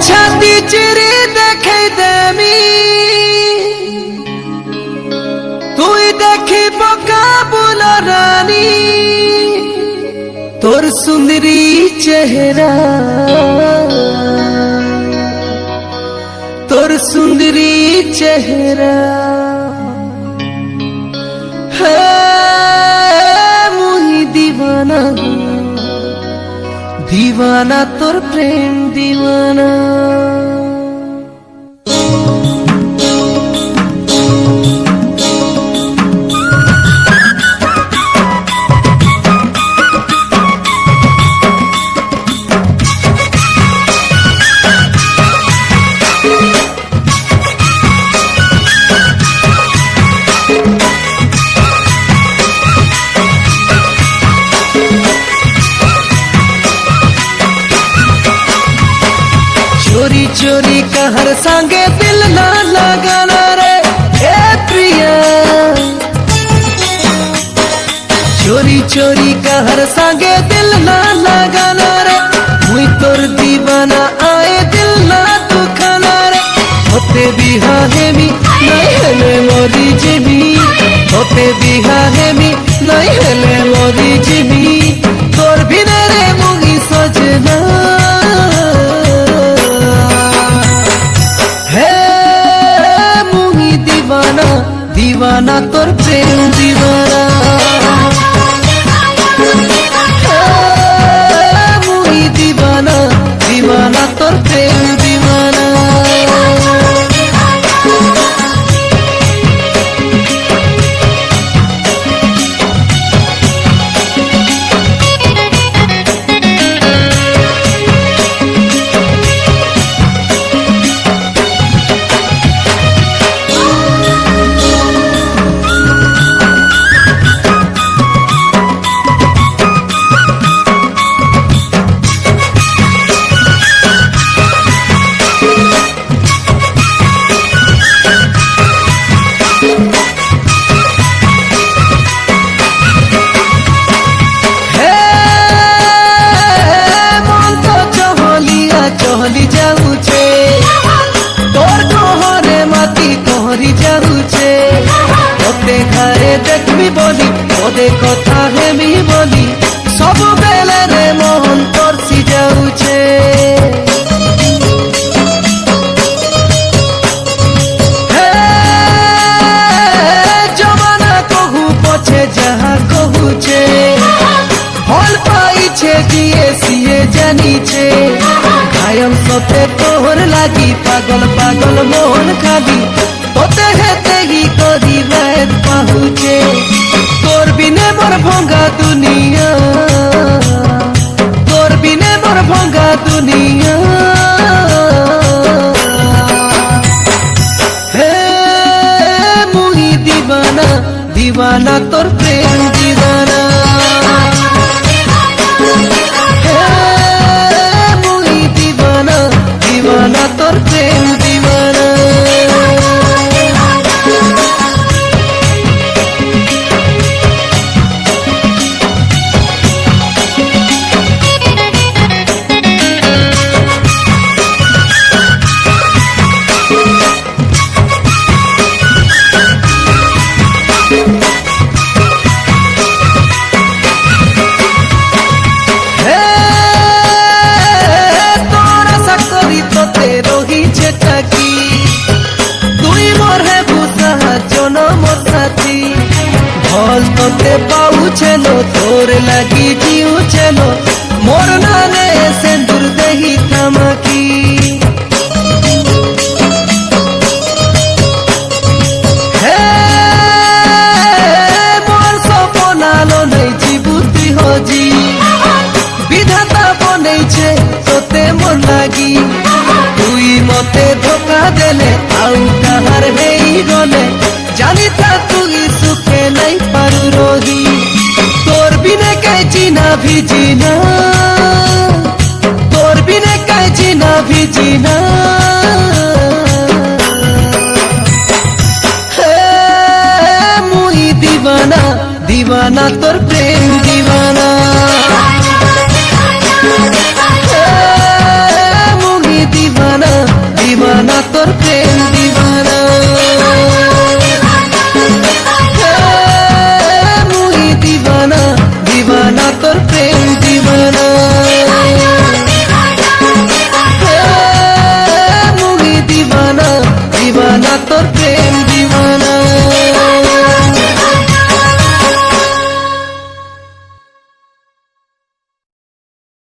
ছাতি চিরে দেখাই দেমি তুই দেখি বকা বুলা রানী তোর সুন্দরী চেহারা তোর সুন্দরী চেহারা মুই দিওয়ানা দিওয়ানা তোর প্রেম দিওয়ানা चोरी चोरी कहर संगे दिल ना लगाना रे ए प्रिया चोरी चोरी कहर संगे दिल ना लगाना रे मुई तोर दीवाना आए दिल ना दुखाना रे होते बिहाहे मी नहीं हेले मोरी जीवी होते बिहाहे मी नहीं हेले मोरी जीवी तोर बिना रे मुई सजना दीवाना तोर प्रेम दीवाना मुई दीवाना दीवाना तोर प्रेम दीवाना चहली जाऊचे तोर कहरे माती कहरी जाऊचे ओते घरे देखबी बोली ओदे कथा हेमी बोली सब बेले रे मोहन तरसी जाऊचे जमाना कहू पछे जहाँ कहूचे भल पाइछे किए सिए जानिछे कायम सते तोहर लागी पागल पागल मोहन खाली तोते हेते ही करी रात पहुँचे तोर बिने मोर भंगा दुनिया तोर बिने मोर भंगा दुनिया हे मुई दीवाना दीवाना तोर प्रेम दीवाना दीवाना तोर प्रेम दीवाना भल तोते पाउछेलो तोर लगी जीउछेलो मोर नाने सिंदूर देही थमकी हे मोर सपनालो नहीं जीबुती होजी विधाता बनेइछे तोते मोर लागी तुई मते धोखा देले आउ काहार हेई गले जानी था तुई सुखे नहीं पारू रोही तोर बिने कह जीना भी जीना तोर बिने कह जीना भी जीना